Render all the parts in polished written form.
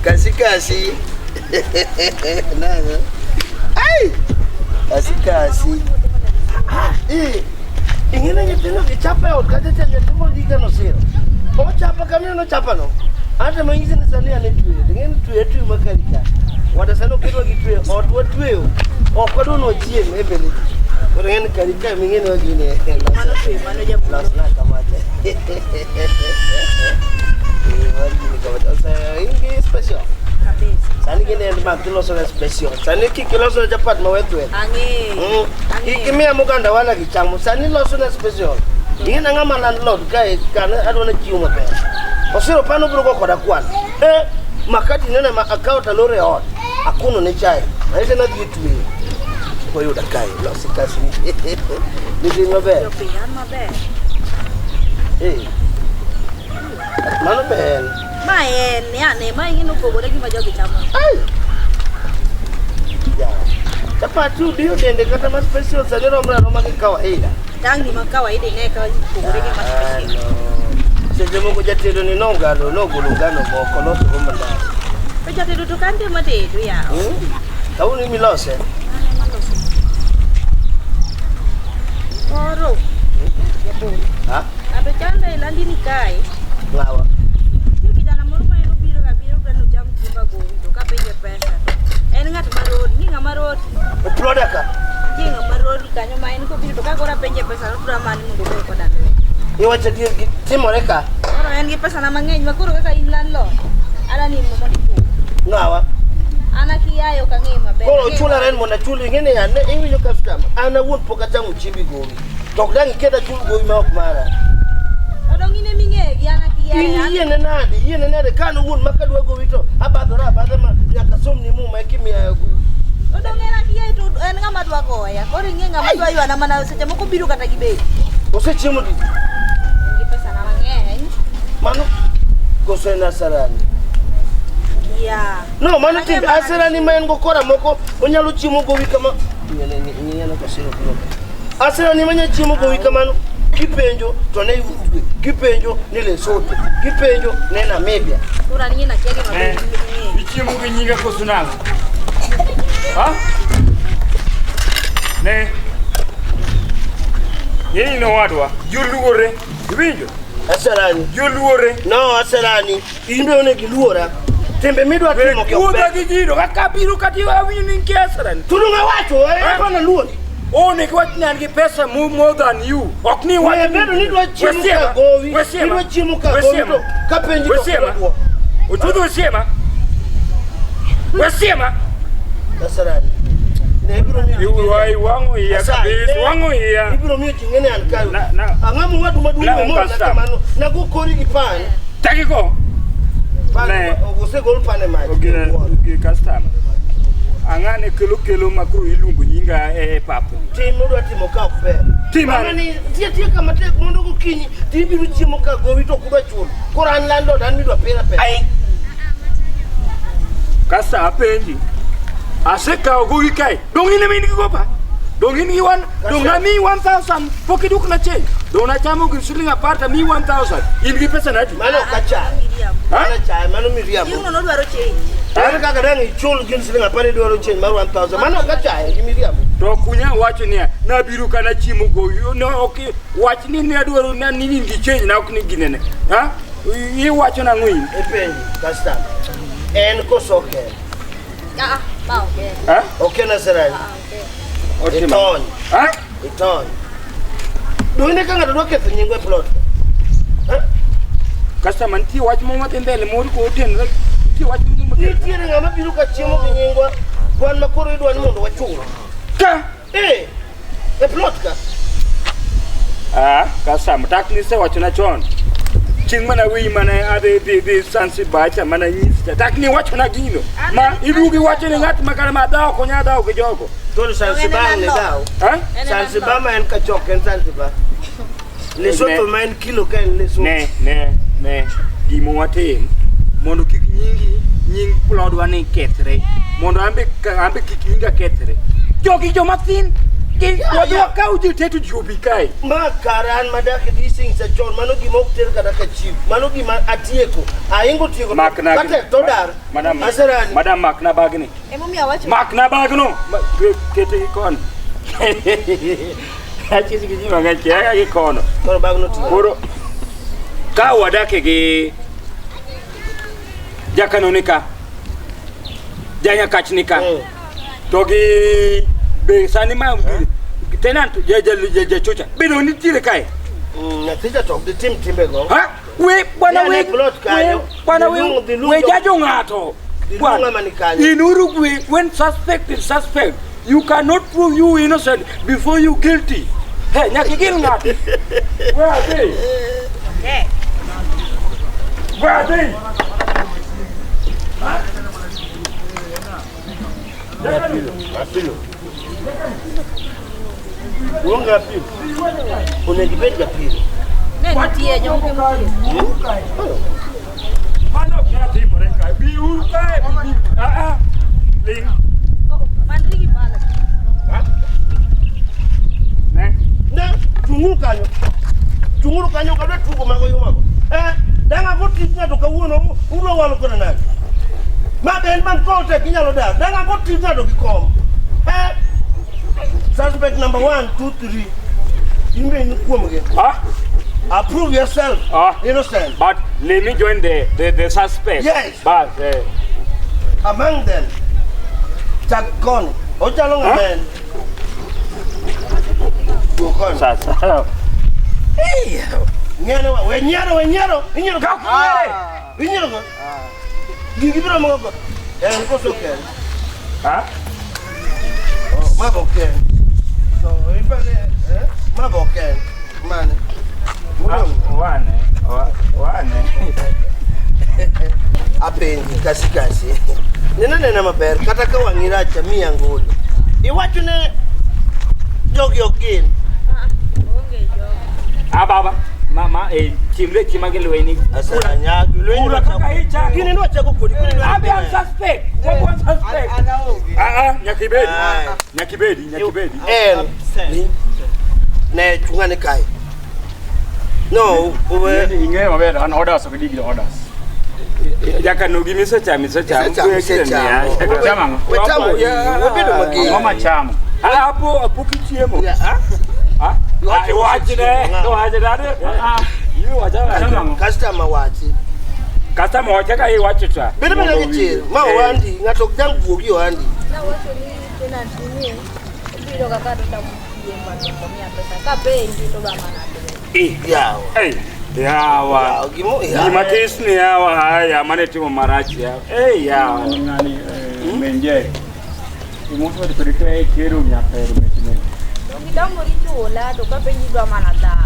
Kasi. Nada. Ay! Kasi. Ingine nyetino kichapa ya ukate cha nyetimo liga no sira. O chapa kama no chapa no. Hata mwingine nisania ni tuwe. Ingine tuwe makalika. Watasano kitu kitwe odwa tuwe. O kwado no jie mebele. Ingine kalika mingine wengine. Mano ya plus na kamata. Wengine kamata. Sasa ingi special. Sani kini ndima kilo sona special. Sani kilo sona chapat mawetwe. Ange. Ikimia muganda wala kichamu. Sani lo sona special. Ingina ngama landlord kai kana adona kiuma pe. Osiro pano buruko koda kwan. Makati nene ma account alore on. Akuno ne chai. Aise na ditwe. Kwa hiyo dakai lo sikasi. Nidi ngabe. Yo piyama be. Mano ben. Maen ya ne mai ngino ko bole kima jogi chama. Ya. Tapatu dio dende kata mas special sanero mra no maki kawaida. Tangi makawaida ne ka ko bole kima special. Sije mo kujatelo ni nongalo no gulungano mo koloso ko manda. Peja te do kante mate do ya. Kauni milose. Oro. Ya bo. Ha? Abe chanda ilandi ni kai. Ngawa. Kijana mmoja yenu biro kwa jam kimba go ndo kapenye pesa. Ngat marodi ni ngamarodi. Product. Ni ngamarodi kanyo maini ko biro kakora penye pesa ndo mani mundu ko dande. Iwacha dia timoreka. Ora en pesa na mangeny makuro kaka inland lo. Ala ni mo modiku. Ngawa. Ana kiyayo kangema be. Ko chula ren mo na chuli ngene ya ne ingi yo customer. Ana won pokata mu chimbi go. Tokdangi keda chulu go ma okmara. Odongine mingegi ana kiyayo. Yene nade kanu won makadwa go wito. Abadora abadama nyaka somni mu makimi ya go. Odongena kiyayo to en ngama dwa goya. Koro nge ngama dwa yu ana mana seche moko biro kata gibe. Ose chiemo di. Ngi pesa na mangeny. Mano kose na sarani. Ya. No, mano timbe asarani mayengo kora moko onyalo chiemo go wi kama. Nyana ko siro ko. Asarani manya chiemo go wi kama no. Kipenjo to ne yutwe. Kipenjo ne Lesotho. Kipenjo ne Namibia. Ura ninyi na kiage mabe. Ichiemo go nyinga ko sunanga. Ha? Ne. Yini no wadwa. Juluore. Ibinjo. Asarani. Juluore. No, asarani. Imbe one giluora. Tembe midwa timo ke. Uda gigido akabiru kati wa wini nkesarani. Tulunga wacho bana luoni. One kwa nyangi pesa more than you. Okni wa bedo ni dwa chimu ka gowi. Dwa chimu ka gowi. Kapenji ko. Utudu sema. Wesema. Asarani. Iwai wangu ya kabisa wangu ya. Ibiro mio chingene alikayo. Angamu watu madume mo na kamano na gukori gipani. Takiko. Pane ose gol pane mai. Okay, customer. Angane kelo makuru ilungu nyinga papu. Timo dwa timo ka pe. Timani tie kama te mondo kukinyi tibiru chimo ka gowi to kudwa chulo. Koran lando dan midwa pera pe. Ai. Kasa apendi. Aseka ogowi kai. Dongine mini kopa. Dongini dongami 1000 pokiduk na change. Dona chamo gisiling aparta mi 1000. Ingi pesa nati. Mano kacha. Mana chai mano miriam. Yuno no dwaro change. Tare kaka dangi chul gisiling apare dwaro change mar 1000. Mano kacha miriam. To kunya wacho ni na biru kana chimo go. No okay. Wach ni ne dwaro na nini ngi change na okni ginene. Ha? Yi wacho na ngui. Epen custom. En kosoke. Ba okay. Ha? Okay na serani. Okay. Iton. Ha? Iton. Doine kanga dwa ketho nyingwe plot. Ha? Customer nti wach mo matendele mori ko ten rek. Ti wach mo Ni tiere ngama biru ka chiemo gi nyingwa. Kwan makoro idwa ni mondo wachulo. Ka. E plot ka. Customer tak ni se wach na chon. Ching mana wi mana ade de sansi bacha mana nyisa. Tak ni wach na gino. Ma irugi wach ni ngat makana madao ko nya dao ke jogo. Tolo Zanzibar le dao. Ha? Zanzibar ma en kachok en Zanzibar. Lesotho ma en kilo ka en Lesotho. Ne. Gimo watem. Mondo kik nying plod wane ketre. Mondo ambe kik nyinga ketre. Jogi jo mathin. nyaki wadwa ka uji tetu jubi kai ma karan madak these things a chon mano gi mok ter kada ka chief mano gi ma atieko aingo tieko kate to dar asarani madam makna bagni Mami awacho. makna bagno kete kon achi sigi manga kiaga gi kono koro bagno ti koro ka wadake gi jakanonika janya kachnika togi be sani ma tenant je chucha bedo ni tire kai na tija to the team timbe go ha we bwana we bwana we jajo ngato in Uruguay when suspect is suspect you cannot prove you innocent before you guilty hey nyaki gil ngato where are they Okay. where are they apilo Wonga pili. Unajibeta pili. Nani tie nyonge mtie. Mano kia timu renga. Bi uka bi. Ling. Oh, mandrigi pala. Ne. Ne, tunguru kanyo. Tunguru kanyo kabla tuko mago yumako. Danga voti tina to kawuno ulo walo kona nani. Ma ben man kote kinyalo da. Danga voti tina to kikom. Suspect number 1, 2, 3. You mean come again? Approve yourself. Innocent. But let me join the suspect. Yes. But among them, Chakon, Ochalonga man. Sasa. Hey, Nyano, Nyano, go. Give it a mogo. And what's okay? Maboke. So, if Maboke, man. One. Apendi kasi. Nena maber kata ka wangira cha mi angolo. Iwachune jogi ogin. Onge jo. Baba. Mama chimle chimagelweni. Asala nyagu lweni wachako. Kini no chako kodi. Abi am suspect. What suspect? Nyakibedi. Ne chungane kai. No, we inge maber an orders of the orders. Jaka no give me such a chama. Wetamu ya wabedo magi. Mama chama. Hapo apuki chiemo. Watch customer watch. Customer watch ka watch cha. Bede gichir. Ma wandi ngato jang buogi wandi. Na wacho ni tena nini. Biro kaka ndo mjemba ndo mia pesa. Ka bendi ndo bamana. Yawa. Yawa. Gima kisni yawa haya manetimo marachi yawa. Yawa. Ngani menje. Imoto de perite kero nya pero metine. Ngidamu richola to ka bendi ndo bamana ta.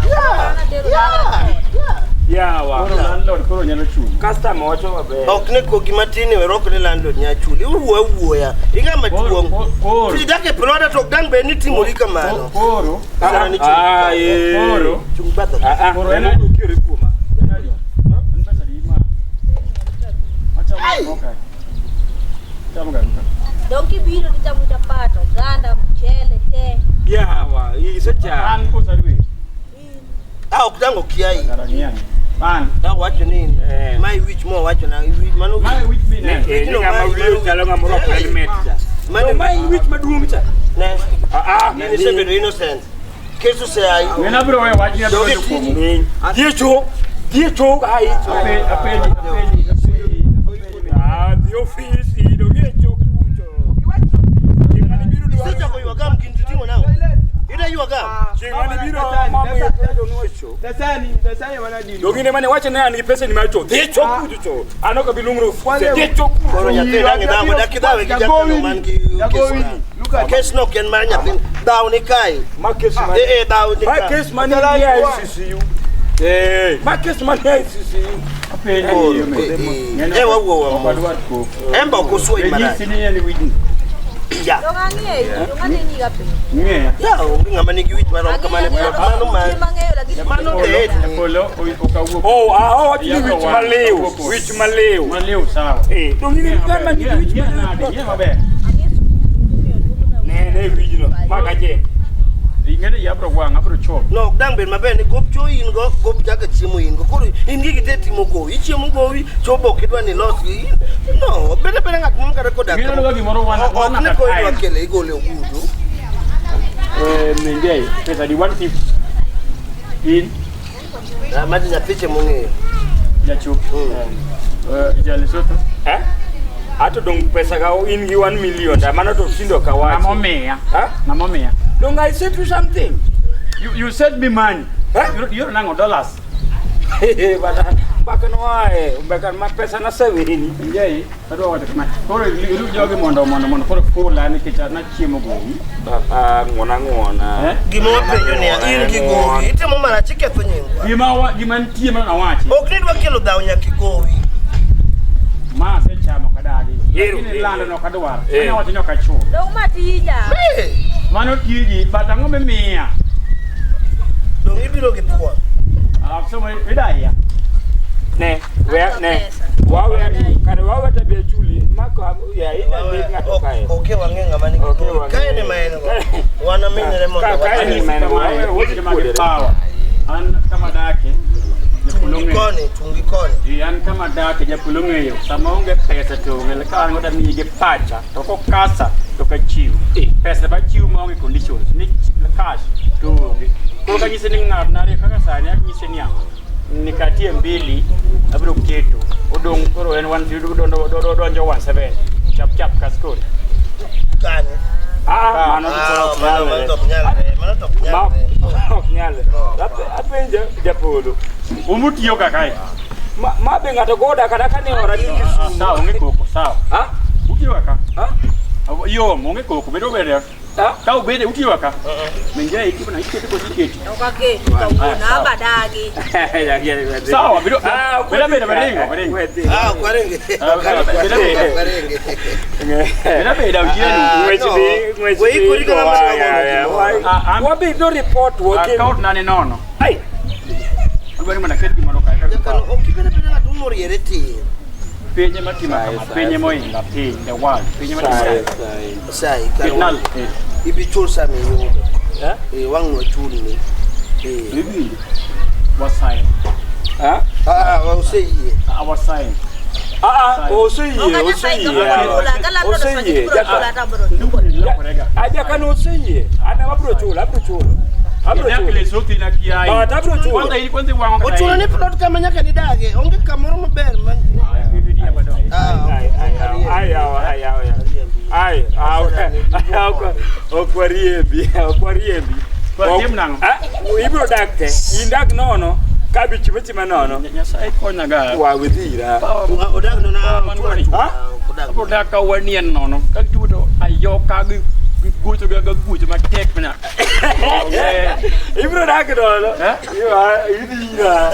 Yawa. Koro landlord koro nyalo chuli. Customer wacho maber. Okne ko gimatini werok ne landlord nya chuli. Uwuoya. Inga machuong. Tidake proda to dang be ni timori kamano. Koro. Koro. Chumbata. Koro ena ukiri kuma. Npesa lima. Acha moka. Chamuka. Donki biro kitamu chapato, ganda, mchele, te. Yawa, isacha. Anko sarwe. Okutango kiai. Daraniani. Man, watch nini? My which more watch na manu. My which mean kama wili chalonga moroka helmet cha. My which maduong cha. Ne. Ni sebe innocent. Kesu se ai. Wena bro we watch ya dogo kumu. Die cho ai. Apeli. The office idoge cho kucho. Kimani biro do. Sija ko yoga mkintutingo nao. Ida yoga. Kimani biro mama yetu no show. Dasani wanadini. Dogine mane wacha naye ni pesa ni macho. Die cho kucho. Anoka bilungro. Die cho kucho. Koro nyate dangi damu dakidawe kijaka no mangi. Kes no ken manya pin. Down ni kai. Marcus man. Down ni kai. Marcus man ya ICCU. Marcus man ya ICCU. Apeli. Wo. Emba ko so imara. Ya. Dongane ni gapi. Ya, ngama ni giwit maro kama ni mano man. Mano de. Polo o which maleu sawa. Dongine kama ni which maleu. Ne original. Magaje. ingene yabro wang abro chop. No, dang ben maber ni gop cho in go gop jaga chiemo in go. Koro in gi gite timo go. Ichiemo go wi chobo kidwa ni los gi. No, bede ngat mum kada koda. Ngene no gimoro wana ka ko idwa kele igole ogudu. Menjay, pesa di 150. In Mati na piche mungi. ya chup. Ja Lesotho. Ato dong pesa kau in gi 1 million. Da mana to sindo kawachi. Namomea. Don't I said you something? You said me money. You're nango dollars. Bakan wae, bakan mat pesa na sewe ini. Menjay, aduh ada kemana? Kau lu jogi mondo kau full ni kita na chiemo go. Ngona. Gimo penyo ni in gi go. Ite mo mara chike to nyingo. Giman tie mana wachi. Okni dwa kelo daw nya ki go wi. Ma se chamo kadadi. Ini lando no kadwar. Anya wachi no kachu. Dong mati ja. Mano tiji batango me mia. Dong ibiro ki tuwa. So widaya. Ne, wawe kana wawe tabia chuli mako ya ina ndinga tokae. Okay wangenga mani. Kae ni maeno. Wana mimi remoto. Kae ni maeno wawe wote mage power. An kama dake. Tungikoni. An kama dake japulungeyo. Sama unge pesa to ngele ka ngoda mige pacha. Toko kasa toka chiu. Pesa ba chiu monge conditions. Ni cash to. Kwa kanyise ninga nare kaka sanya kanyise nya. Nikatie mbili abro keto odong koro en 1 donjo 17 chap kaskori kani mano to nyale apenja japolo umutiyo kakai ma be ngato goda kada kane ora nyingi sawa ngekoko sawa utiyo kaka yo monge koko bedo bere kau bede utiyo kaka menjai ikipo na ikete ko tiketi okay na badagi sawa bido beda barengo kwarenge beda ujenu we kurika wa be do report working account nane nono ai albani mana keti maroka kano okibena ngatu mori yereti penye matima penye moinga penye wal penye matima sai kanal ibi chulsa me yo wangu chuli ni bibi wasai wasai wasai aja kan useye ana mabro chula Abro soti na kiai. Kwanza wangu. Uchuna ni plot kama nyaka ni dage. Onge kamoro maber man. Okwariembi. Kwa timnang. Ibro dakte. Indak nono. Kabi chimechima nono. Nyasai konya ga. Wa withira. Odak nono. Abro daka wanien nono. Kaktudo ayoka guto matek mana. Ibro daka nono. Idira.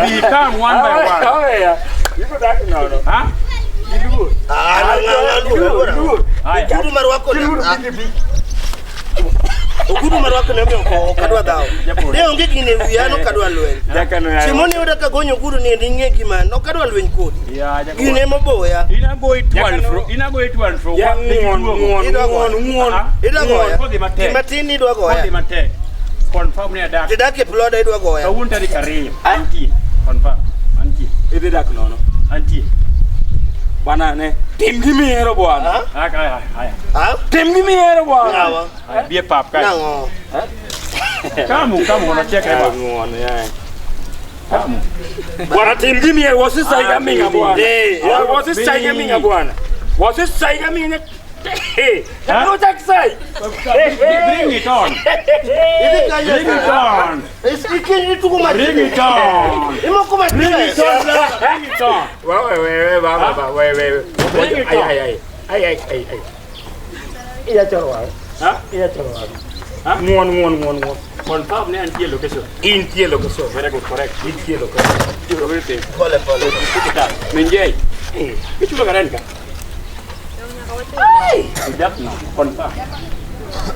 We come one by one. Oh yeah. Ibro daka nono. Idu. Kudu marwako. Okudu marwako na mko kadwa dao. Leo ngeki ne wiano kadwa lwen. Simoni oda ka gonyo kudu ni ndinge kima no kadwa lwen kodi. Ya jago. Ine moboya. Ina go it one for. Ya ngon. Ida goya. Kimatini do goya. Kodi mate. Confirm ne dak. Tidake ploda idwa goya. Kawunta ri kare. Anti. Confirm. Anti. Ide dak nono. Anti. Bana ne. Timgimi hero bwana. Timgimi hero bwana. Bie pap kai. Nango. Kamu unacheka hapa. Ngone ya. Kamu. Bwana timgimi hero wasisaiga minga bwana. Wasisaiga minga bwana. Wasisaiga minga. Hey, no taxi. Bring it on. Bring it on. Isikini tukuma. Bring it on. Imokuma. Bring it on. Bring it on. Wewe. Bring it on. Ai. Ila chorwa. Ila chorwa. Ngwan. Confirm ne anti location. Intie location. Very good, correct. Intie location. Everything. Pole. Kita. Menjai. Kitu bagaran ka? Tidak no. Confirm.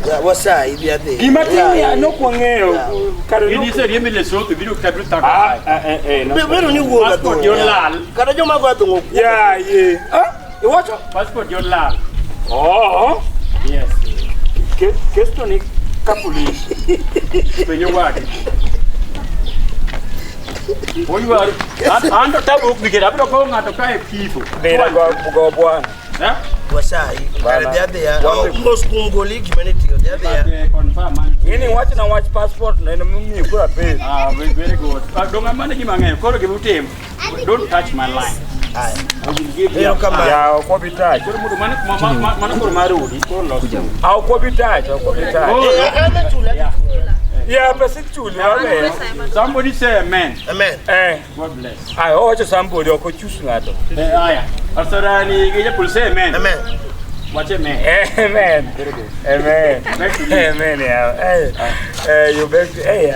Ya wasa ibiate. Kimatini no kwangeo. Ini se riembe Lesotho bidu tabru taka. Bero ni wo ga passport yo lal. Kada joma go atungo. Ya ye. Iwacho passport yo lal. Oh. Yes. Kesto ni police. Penyo wadi. Oyuari. Ando tabu bigera abro ko ngato kae kifo. Bera go bwana. Eh? Wasai. There. Almost Congolese humanity. There. Confirm man. Ini watch passport na mimi kura pay. Very good. Don't man gi mangen. Ko ge butem. Don't touch my line. I will give you ya ko bitai. Ko mudu man ko marudi ko lo. Au ko bitai. Yeah, but it's true. Somebody say amen. Amen. God bless. I watch somebody or could choose that. Aya. Asarani ge pul say amen. Amen. What amen? Amen. Very good. Amen. Amen. Yeah. Hey, you back. Hey.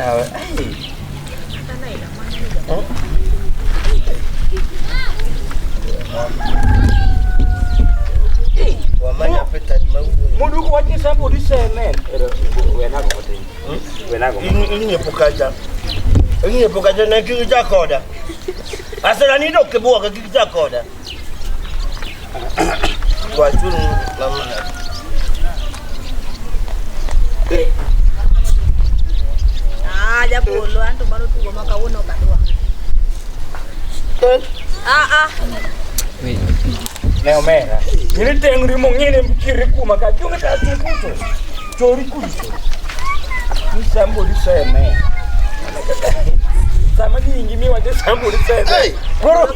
Mudu ko wati somebody say amen. We na go te. We na go. Ini epokaja na kija koda. Asala ni doke bo ka kija koda. Kwa churu la mna. Ja polo antu bado tu maka uno kadua. Leo mera. Ni tengri mo ngine mkiri kuma ka junga ta tukuto. Chori kuito. Ni somebody say amen. Samadi ingimi wa somebody say amen. Bro.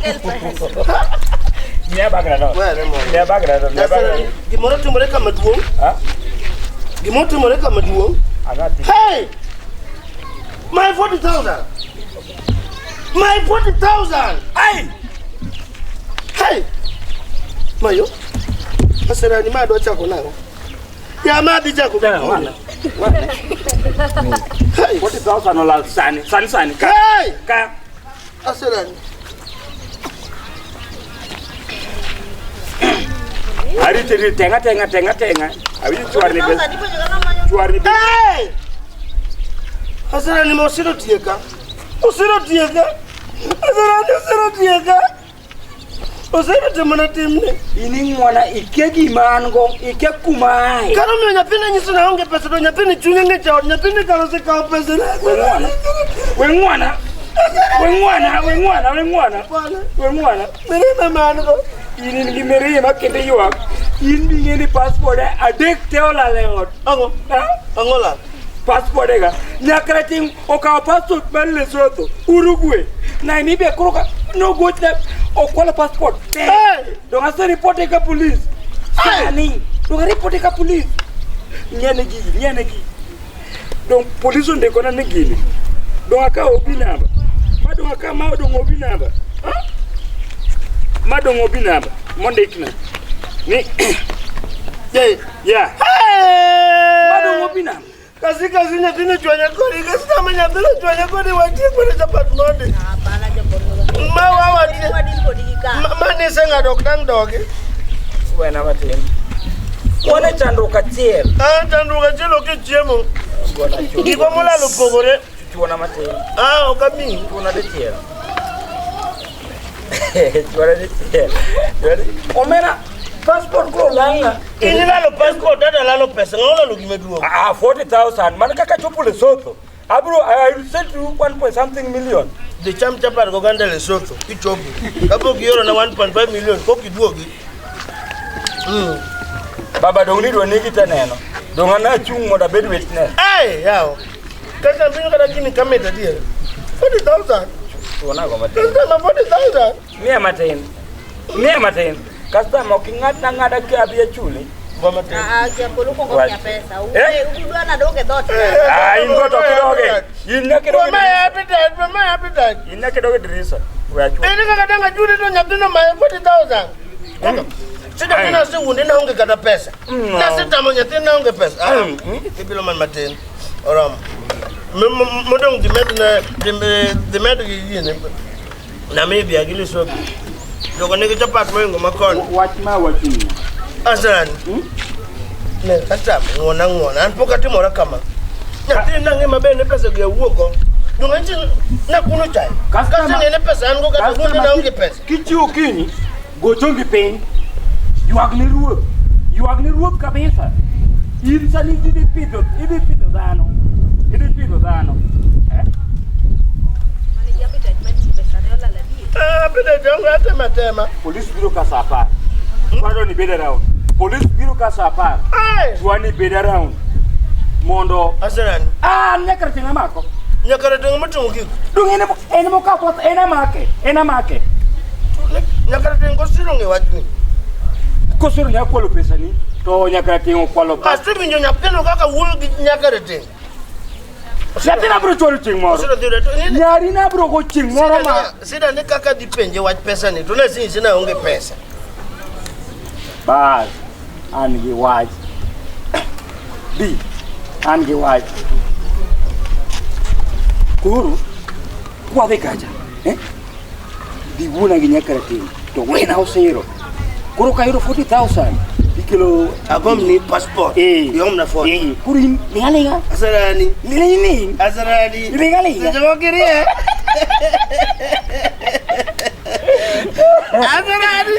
Nya bagra no. Nya bagra. Gimoro tumoreka maduong. Ha? Gimoro tumoreka maduong. Agati. Hey! My 40,000. My 40,000. Hey! Mayo. Asera ni mado chako nao. Ya madi chako Wana. 40,000 dollars sani. Hey! Ka. Asera ni. Ari tiri tenga. Abi chuarni bes. Chuarni bes. Hey! Asera ni mosiro tieka. Osiro tieka. Osiro temana temne. Ini mwana ikegi mango, ikekumai. Karo mimi nyapenda nyisu na onge pesa do nyapenda chunenge chao nyapenda karo se kao pesa na. We mwana. Mimi mama ango. Ini ngimeri makende yuak. Ini ngeni passport adek teola leot. Angola. Passport ega. Nyakarating oka passport belle soto. Uruguay. Na ni be kuruka no go to okola passport. Hey! Don't asa report ka police. Sani. Don't report ka police. Nyane gi. Donc police on de kona ngini. Donc aka obinaba. Mado aka mado obinaba. Mado obinaba. Monday kina. Ni yeah. Hey! Mado obinaba. Kasi nyatine chwanya kori kasi kama nyatine chwanya kori watie kwa department. Hapana je polo. Mawa watie. Wadin kodika. Mane senga dokdang doge. Wena matin. Kone chanduka chiel. Chanduka chiel oke chiemo. Ibo mola lo pogore. Chuona matin. Okami. Chuona de chiel. Chuona de chiel. Omena passport ko langa. Ini lalo passport dada lalo pesa ngola lo gimeduo. 40,000 man kaka chopo Lesotho. Abro I will sell to 1 something million. The chapa go ganda Lesotho kichopo. Kapo kioro na 1.5 million ko kiduogi. Baba dongni do nigi taneno. Dongana chung moda bed witness. Yao. Kaka mbinyo kada kini kameta dia. 40,000. Tuona go matin. Kaka 40,000. Mia matin. Kasta mokingat na ngada ke abia chuli. Goma te. Je polo ko ngomia pesa. Udua na doge dot. Ingo to kidoge. Inna kidoge. Mama appetite. Inna kidoge dirisa. Wachu. Kaka danga juri to nyapina my 40,000. Sida kuna si wunde na unge kata pesa. Na sita mo nyate na unge pesa. Kibilo man matin. Oram. Modong di med yini. Na maybe agili so. Dogo nige chapat mo ngo makon. Watch you. Asan. Ne kata ngona. Anpoka timora kama. Nyate na ngema bene pesa ge wuoko. Dunganchi na kuno chai. Kasa ne pesa ango kata wunde na unge pesa. Kichi ukini. Gojongi pen. You agni ruop kabisa. In sani idi pidho dhano. Mani jambi taj mani pesa ne olala die. Bede jongo tema. Police biro ka saa 10. Kwado ni bed around. Police biro ka saa 10. Twani bed around. Mondo Asarani. Nyakara tinga mako. Nyakara tinga matungi. Dung ene mo ka pot ena make. Nyakara tinga kosiro nge watni. Kosiro nya kwalo pesa ni. To nyakara tinga kwalo pa. Asibi nyo nyapeno kaka wulgi nyakara tinga. Siatina bro chori ting moro. Nyari na bro go ting moro ma. Sida ni kaka dipenje wat pesa ni. Tuna sina onge pesa. Bas. Angi waj. Di. Angi waj. Kuru. Kwa de kaja. Di wuna gi nyakara ting. To wena osero. Kuru kairo 40,000. Kilo agom ni passport yom na phone kurin lingalinga asarani lingalinga jago kiri asarani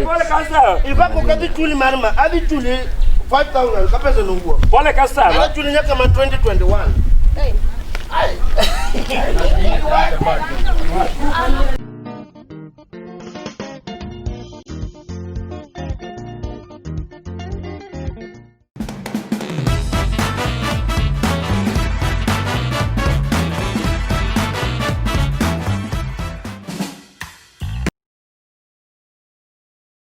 Bole kasa ifa ko kadi tuli marma abi tuli 5,000 kapesa nunguo bole kasa ala tuli nyaka ma 2021 hey